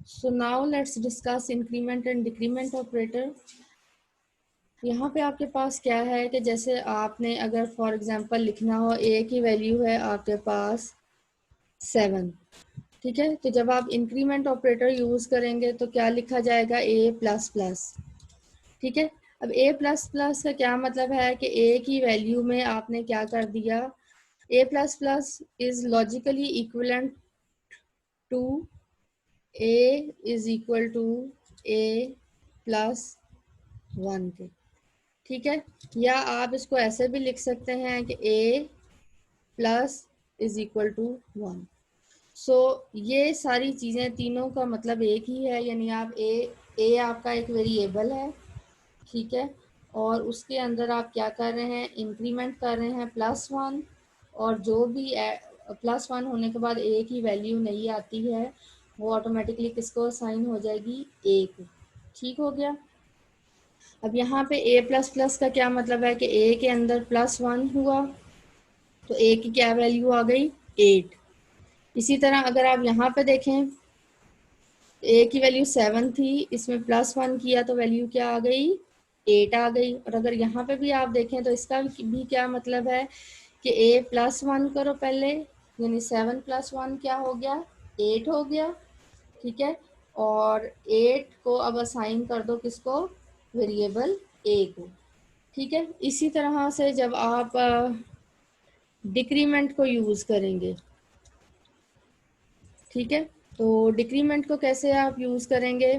So now let's discuss increment and decrement operator. यहाँ पे आपके पास क्या है कि जैसे आपने अगर फॉर एग्जांपल लिखना हो a की वैल्यू है आपके पास 7, ठीक है। तो जब आप इंक्रीमेंट ऑपरेटर यूज करेंगे तो क्या लिखा जाएगा a प्लस प्लस, ठीक है। अब a प्लस प्लस का क्या मतलब है कि a की वैल्यू में आपने क्या कर दिया, a plus plus is logically equivalent to a is equal to a plus 1 के, ठीक है। या आप इसको ऐसे भी लिख सकते हैं कि a plus is equal to 1। So ये सारी चीज़ें तीनों का मतलब एक ही है, यानी आप a आपका एक वेरिएबल है, ठीक है। और उसके अंदर आप क्या कर रहे हैं, इंक्रीमेंट कर रहे हैं +1, और जो भी +1 होने के बाद a की वैल्यू नहीं आती है वो ऑटोमेटिकली किसको असाइन हो जाएगी, a को, ठीक हो गया। अब यहाँ पे a प्लस प्लस का क्या मतलब है कि a के अंदर +1 हुआ तो a की क्या वैल्यू आ गई, 8। इसी तरह अगर आप यहाँ पे देखें a की वैल्यू 7 थी, इसमें +1 किया तो वैल्यू क्या आ गई, 8 आ गई। और अगर यहाँ पे भी आप देखें तो इसका भी क्या मतलब है कि a +1 करो पहले, यानी 7 + 1 क्या हो गया, 8 हो गया, ठीक है। और 8 को अब असाइन कर दो किसको, वेरिएबल a को, ठीक है। इसी तरह से जब आप डिक्रीमेंट को यूज करेंगे, ठीक है, तो डिक्रीमेंट को कैसे आप यूज करेंगे,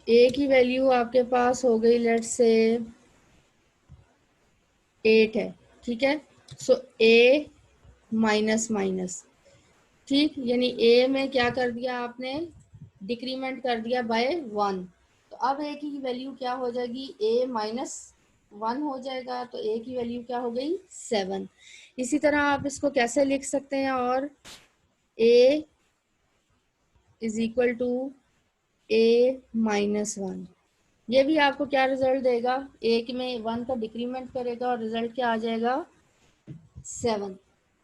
a की वैल्यू आपके पास हो गई लेट्स से 8 है, ठीक है। सो a माइनस माइनस, ठीक, यानी a में क्या कर दिया आपने, डिक्रीमेंट कर दिया बाय 1। तो अब a की वैल्यू क्या हो जाएगी, a माइनस 1 हो जाएगा, तो a की वैल्यू क्या हो गई, 7। इसी तरह आप इसको कैसे लिख सकते हैं, और a is equal to a minus 1, ये भी आपको क्या रिजल्ट देगा, एक में 1 का डिक्रीमेंट करेगा और रिजल्ट क्या आ जाएगा, 7।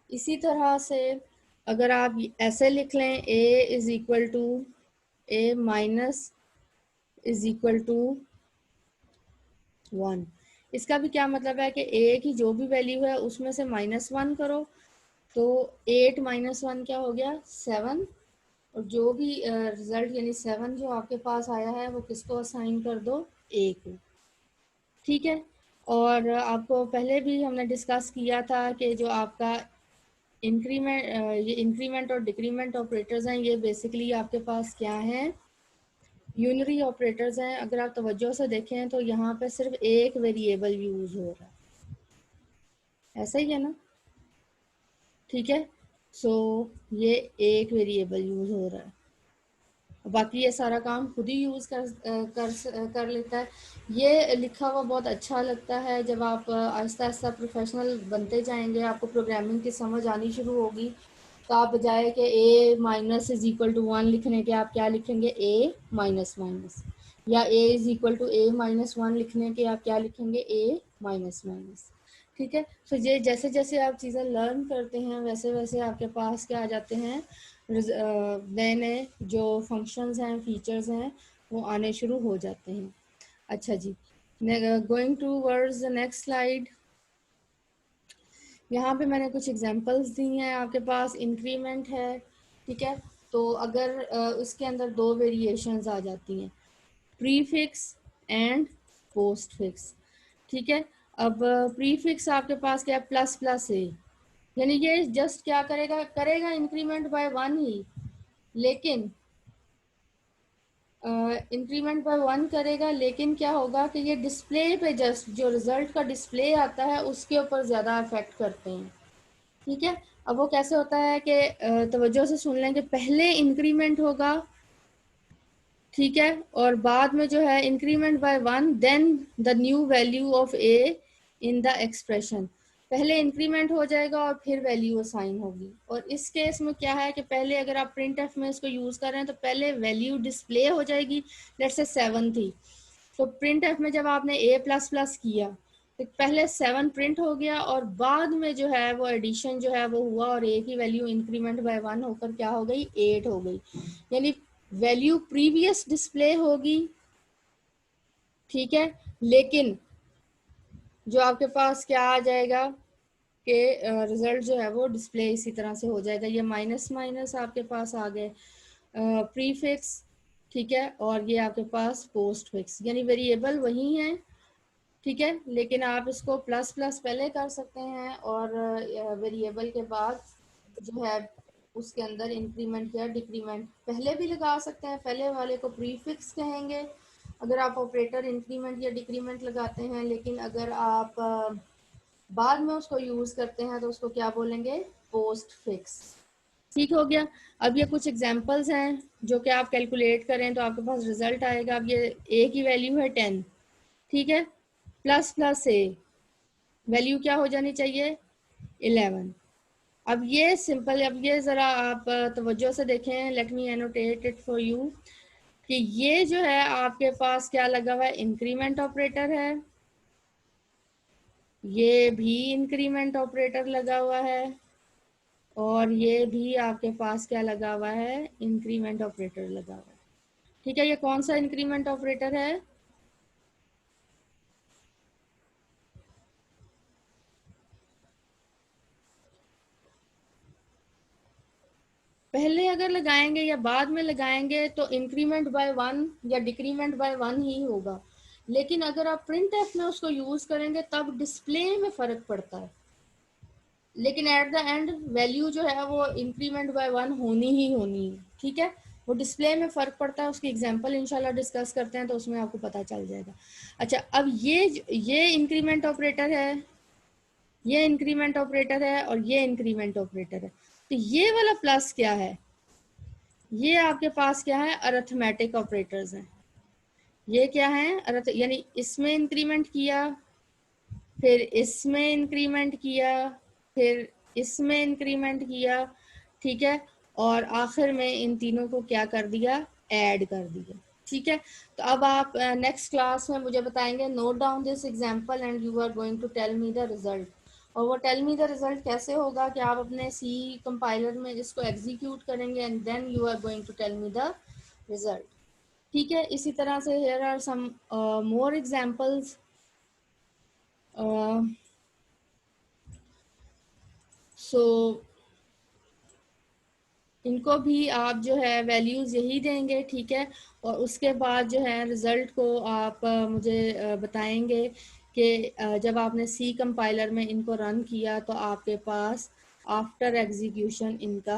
इसी तरह से अगर आप ऐसे लिख लें a is equal to a minus is equal to 1, इसका भी क्या मतलब है कि a की जो भी वैल्यू है उसमें से -1 करो, तो 8 माइनस 1 क्या हो गया, 7। और जो भी रिजल्ट यानी 7 जो आपके पास आया है वो किसको असाइन कर दो, a को, ठीक है। और आपको पहले भी हमने डिस्कस किया था कि जो आपका इंक्रीमेंट ये इंक्रीमेंट और डिक्रीमेंट ऑपरेटर्स हैं, ये बेसिकली आपके पास क्या हैं, यूनरी ऑपरेटर्स हैं। अगर आप तवज्जो से देखें तो यहाँ पे सिर्फ एक वेरिएबल यूज हो रहा है, ऐसा ही है ना, ठीक है। सो ये एक वेरिएबल यूज हो रहा है, बाकी ये सारा काम खुद ही यूज़ कर लेता है। ये लिखा हुआ बहुत अच्छा लगता है, जब आप आहिस्ता आहिस्ता प्रोफेशनल बनते जाएंगे, आपको प्रोग्रामिंग की समझ आनी शुरू होगी, तो आप बजाय कि a minus is equal to 1 लिखने के आप क्या लिखेंगे, a माइनस माइनस, या a is equal to a minus 1 लिखने के आप क्या लिखेंगे, a माइनस माइनस, ठीक है। तो ये जैसे जैसे आप चीज़ें लर्न करते हैं वैसे वैसे आपके पास क्या आ जाते हैं, नए नए जो फंक्शंस हैं, फीचर्स हैं, वो आने शुरू हो जाते हैं। अच्छा जी, going towards the next slide. यहाँ पे मैंने कुछ एग्जांपल्स दी हैं, आपके पास इंक्रीमेंट है, ठीक है। तो अगर उसके अंदर दो वेरिएशंस आ जाती हैं, प्रीफिक्स एंड पोस्ट फिक्स, ठीक है। अब प्रीफिक्स आपके पास क्या है, प्लस प्लस है, यानी ये जस्ट क्या करेगा, करेगा इंक्रीमेंट बाय 1 ही, लेकिन इंक्रीमेंट बाय 1 करेगा, लेकिन क्या होगा कि ये डिस्प्ले पे जस्ट जो रिजल्ट का डिस्प्ले आता है उसके ऊपर ज़्यादा अफेक्ट करते हैं, ठीक है। अब वो कैसे होता है कि तवज्जो से सुन लें कि पहले इंक्रीमेंट होगा, ठीक है, और बाद में जो है increment by 1, then the new value of a in the expression, पहले इंक्रीमेंट हो जाएगा और फिर वैल्यू असाइन होगी। और इस केस में क्या है कि पहले अगर आप प्रिंट एफ में इसको यूज़ कर रहे हैं तो पहले वैल्यू डिस्प्ले हो जाएगी, लेट्स से 7 थी, तो प्रिंट एफ में जब आपने a प्लस प्लस किया तो पहले 7 प्रिंट हो गया और बाद में जो है वो एडिशन जो है वो हुआ और ए की वैल्यू इंक्रीमेंट बाय 1 होकर क्या हो गई, 8 हो गई। यानी वैल्यू प्रीवियस डिस्प्ले होगी, ठीक है, लेकिन जो आपके पास क्या आ जाएगा कि रिजल्ट जो है वो डिस्प्ले इसी तरह से हो जाएगा। ये माइनस माइनस आपके पास आ गए प्रीफिक्स, ठीक है, और ये आपके पास पोस्ट फिक्स, यानी वेरिएबल वही है, ठीक है, लेकिन आप इसको प्लस प्लस पहले कर सकते हैं और वेरिएबल के बाद जो है उसके अंदर इंक्रीमेंट या डिक्रीमेंट पहले भी लगा सकते हैं। पहले वाले को प्रीफिक्स कहेंगे अगर आप ऑपरेटर इंक्रीमेंट या डिक्रीमेंट लगाते हैं, लेकिन अगर आप बाद में उसको यूज़ करते हैं तो उसको क्या बोलेंगे, पोस्ट फिक्स। ठीक हो गया। अब ये कुछ एग्जांपल्स हैं जो कि आप कैलकुलेट करें तो आपके पास रिजल्ट आएगा। अब ये ए की वैल्यू है 10, ठीक है, प्लस प्लस ए वैल्यू क्या हो जानी चाहिए, 11। अब ये सिंपल, अब ये ज़रा आप तवज्जो से देखें, let me annotate it for you, कि ये जो है आपके पास क्या लगा हुआ है, इंक्रीमेंट ऑपरेटर है, ये भी इंक्रीमेंट ऑपरेटर लगा हुआ है और ये भी आपके पास क्या लगा हुआ है, इंक्रीमेंट ऑपरेटर लगा हुआ है। ठीक है, ये कौन सा इंक्रीमेंट ऑपरेटर है, पहले अगर लगाएंगे या बाद में लगाएंगे तो इंक्रीमेंट बाय 1 या डिक्रीमेंट बाय 1 ही होगा, लेकिन अगर आप प्रिंट एफ में उसको यूज करेंगे तब डिस्प्ले में फर्क पड़ता है, लेकिन एट द एंड वैल्यू जो है वो इंक्रीमेंट बाय 1 होनी ही होनी है। ठीक है, वो डिस्प्ले में फ़र्क पड़ता है, उसकी एग्जांपल इंशाल्लाह डिस्कस करते हैं तो उसमें आपको पता चल जाएगा। अच्छा, अब ये इंक्रीमेंट ऑपरेटर है, ये इंक्रीमेंट ऑपरेटर है और ये इंक्रीमेंट ऑपरेटर है, तो ये वाला प्लस क्या है, ये आपके पास क्या है, अरिथमेटिक ऑपरेटर्स हैं। ये क्या है, यानी इसमें इंक्रीमेंट किया, फिर इसमें इंक्रीमेंट किया, फिर इसमें इंक्रीमेंट किया, ठीक है, और आखिर में इन तीनों को क्या कर दिया, ऐड कर दिया। ठीक है, तो अब आप नेक्स्ट क्लास में मुझे बताएंगे, note down this example and you are going to tell me the result. और वो टेल मी द रिजल्ट कैसे होगा कि आप अपने सी कंपाइलर में इसको एग्जीक्यूट करेंगे and then you are going to tell me the result. ठीक है, इसी तरह से here are some more examples. So इनको भी आप जो है वैल्यूज़ यही देंगे, ठीक है, और उसके बाद जो है रिज़ल्ट को आप मुझे बताएंगे कि जब आपने सी कंपाइलर में इनको रन किया तो आपके पास आफ्टर एग्जीक्यूशन इनका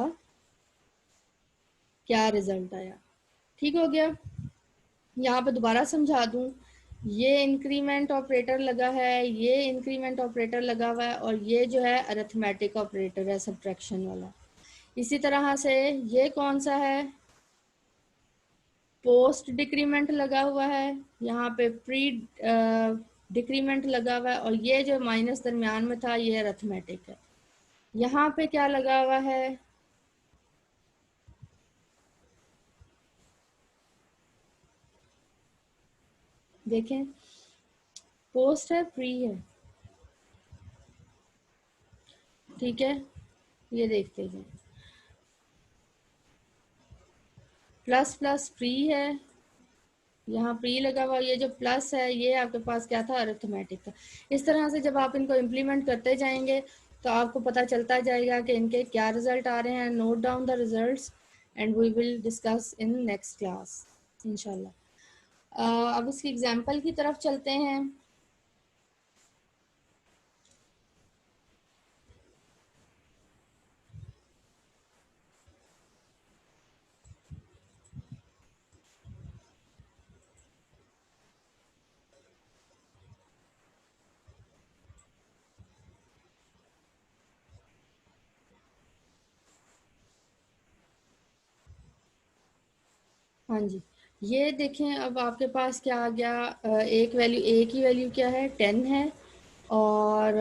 क्या रिज़ल्ट आया। ठीक हो गया, यहाँ पे दोबारा समझा दूँ, ये इंक्रीमेंट ऑपरेटर लगा है, ये इंक्रीमेंट ऑपरेटर लगा हुआ है और ये जो है अरिथमेटिक ऑपरेटर है, सब्ट्रैक्शन वाला। इसी तरह से ये कौन सा है, पोस्ट डिक्रीमेंट लगा हुआ है, यहाँ पे प्री डिक्रीमेंट लगा हुआ है और ये जो माइनस दरमियान में था ये अरिथमेटिक है। यहाँ पे क्या लगा हुआ है, देखें, पोस्ट है, प्री है, ठीक है, ये देखते हैं, प्लस प्लस प्री है, यहाँ प्री लगा हुआ, ये जो प्लस है ये आपके पास क्या था, अरिथमेटिक था। इस तरह से जब आप इनको इम्प्लीमेंट करते जाएंगे तो आपको पता चलता जाएगा कि इनके क्या रिजल्ट आ रहे हैं। Note down the results and we will discuss in next class इंशाल्लाह। अब इसकी एग्जांपल की तरफ चलते हैं। हाँ जी, ये देखें, अब आपके पास क्या आ गया, एक वैल्यू, ए की वैल्यू क्या है, 10 है और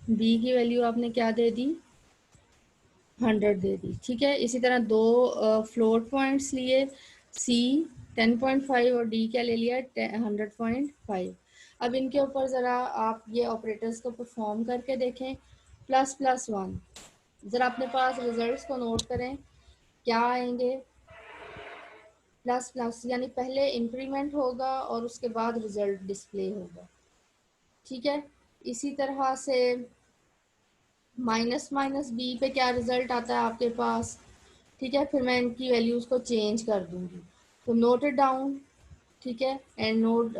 बी की वैल्यू आपने क्या दे दी, 100 दे दी। ठीक है, इसी तरह दो फ्लोट पॉइंट्स लिए, सी 10.5 और डी क्या ले लिया, 100.5। अब इनके ऊपर ज़रा आप ये ऑपरेटर्स को परफॉर्म करके देखें। प्लस प्लस वन, ज़रा अपने पास रिजल्ट्स को नोट करें क्या आएंगे। प्लस प्लस यानी पहले इंक्रीमेंट होगा और उसके बाद रिजल्ट डिस्प्ले होगा, ठीक है। इसी तरह से माइनस माइनस बी पे क्या रिजल्ट आता है आपके पास, ठीक है। फिर मैं इनकी वैल्यूज़ को चेंज कर दूंगी, तो नोट इट डाउन, ठीक है, and note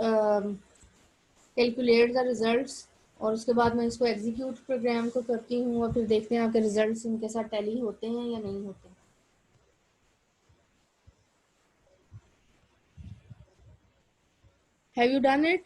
calculate the results. और उसके बाद मैं इसको एग्जीक्यूट प्रोग्राम को करती हूँ और फिर देखते हैं आपके रिजल्ट्स इनके साथ टैली होते हैं या नहीं होते। Have you done it?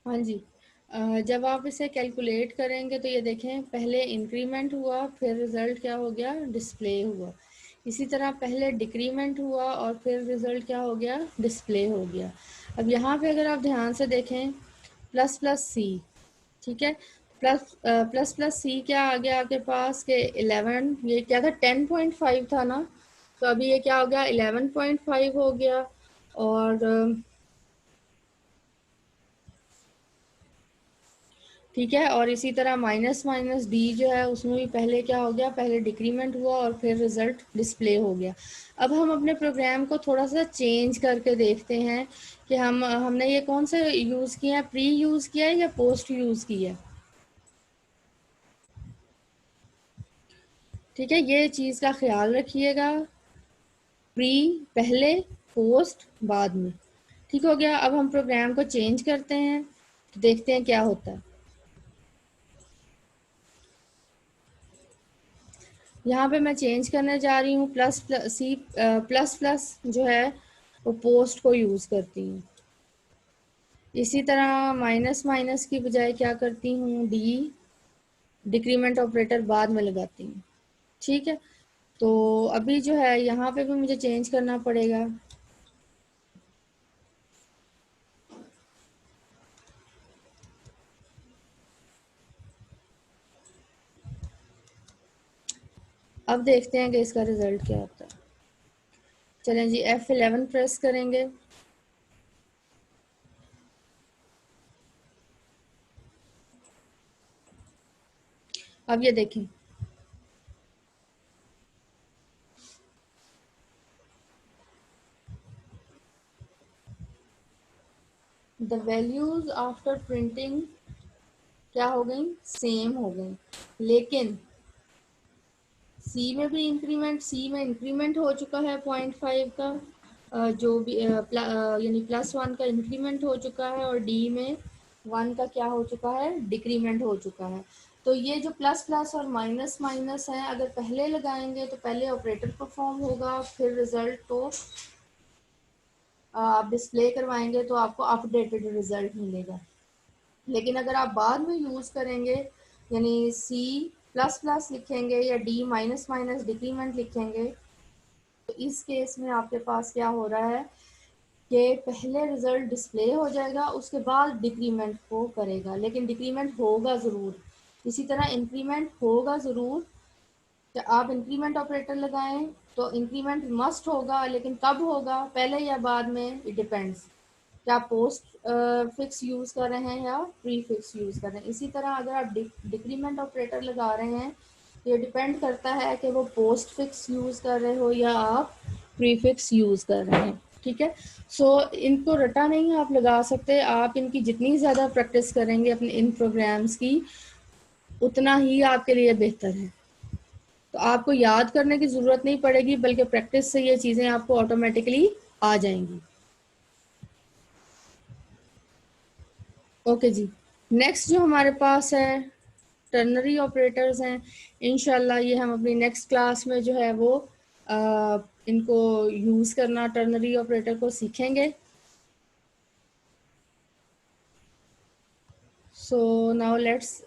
हाँ जी। जब आप इसे कैलकुलेट करेंगे तो ये देखें पहले इंक्रीमेंट हुआ फिर रिज़ल्ट क्या हो गया, डिस्प्ले हुआ। इसी तरह पहले डिक्रीमेंट हुआ और फिर रिज़ल्ट क्या हो गया, डिस्प्ले हो गया। अब यहाँ पे अगर आप ध्यान से देखें प्लस प्लस सी, ठीक है। प्लस प्लस प्लस सी क्या आ गया आपके पास के 11, ये क्या था 10.5 था ना, तो अभी ये क्या हो गया 11.5 हो गया। और ठीक है, और इसी तरह माइनस माइनस डी जो है उसमें भी पहले क्या हो गया, पहले डिक्रीमेंट हुआ और फिर रिजल्ट डिस्प्ले हो गया। अब हम अपने प्रोग्राम को थोड़ा सा चेंज करके देखते हैं कि हमने ये कौन सा यूज़ किया है, प्री यूज़ किया है या पोस्ट यूज़ किया है। ठीक है, ये चीज़ का ख्याल रखिएगा, प्री पहले, पोस्ट बाद में। ठीक हो गया। अब हम प्रोग्राम को चेंज करते हैं तो देखते हैं क्या होता है। यहाँ पे मैं चेंज करने जा रही हूँ प्लस प्लस सी, प्लस प्लस जो है वो पोस्ट को यूज़ करती हूँ। इसी तरह माइनस माइनस की बजाय क्या करती हूँ, डी डिक्रीमेंट ऑपरेटर बाद में लगाती हूँ। ठीक है, तो अभी जो है यहाँ पे भी मुझे चेंज करना पड़ेगा। अब देखते हैं कि इसका रिजल्ट क्या होता है। चलें जी, F11 प्रेस करेंगे। अब ये देखें, द वैल्यूज आफ्टर प्रिंटिंग क्या हो गई, सेम हो गई। लेकिन सी में भी इंक्रीमेंट, सी में इंक्रीमेंट हो चुका है 0.5 का, जो भी यानी प्लस वन का इंक्रीमेंट हो चुका है, और डी में वन का क्या हो चुका है, डिक्रीमेंट हो चुका है। तो ये जो प्लस प्लस और माइनस माइनस है, अगर पहले लगाएंगे तो पहले ऑपरेटर परफॉर्म होगा, फिर रिजल्ट को आप डिस्प्ले करवाएंगे तो आपको अपडेटेड रिजल्ट मिलेगा। लेकिन अगर आप बाद में यूज़ करेंगे, यानी सी प्लस प्लस लिखेंगे या डी माइनस माइनस डिक्रीमेंट लिखेंगे, तो इस केस में आपके पास क्या हो रहा है कि पहले रिजल्ट डिस्प्ले हो जाएगा, उसके बाद डिक्रीमेंट को करेगा, लेकिन डिक्रीमेंट होगा ज़रूर। इसी तरह इंक्रीमेंट होगा ज़रूर। कि आप इंक्रीमेंट ऑपरेटर लगाएं तो इंक्रीमेंट मस्ट होगा, लेकिन कब होगा, पहले या बाद में, इट डिपेंड्स। क्या आप पोस्ट फिक्स यूज़ कर रहे हैं या प्री फिक्स यूज़ कर रहे हैं। इसी तरह अगर आप डिक्रीमेंट ऑपरेटर लगा रहे हैं, ये डिपेंड करता है कि वो पोस्ट फिक्स यूज़ कर रहे हो या आप प्री फिक्स यूज़ कर रहे हैं। ठीक है, सो इनको रटा नहीं आप लगा सकते। आप इनकी जितनी ज़्यादा प्रैक्टिस करेंगे अपने इन प्रोग्राम्स की, उतना ही आपके लिए बेहतर है। तो आपको याद करने की ज़रूरत नहीं पड़ेगी, बल्कि प्रैक्टिस से ये चीज़ें आपको ऑटोमेटिकली आ जाएंगी। ओके जी, नेक्स्ट जो हमारे पास है टर्नरी ऑपरेटर्स हैं। इंशाल्लाह ये हम अपनी नेक्स्ट क्लास में जो है वो इनको यूज़ करना, टर्नरी ऑपरेटर को सीखेंगे। So now let's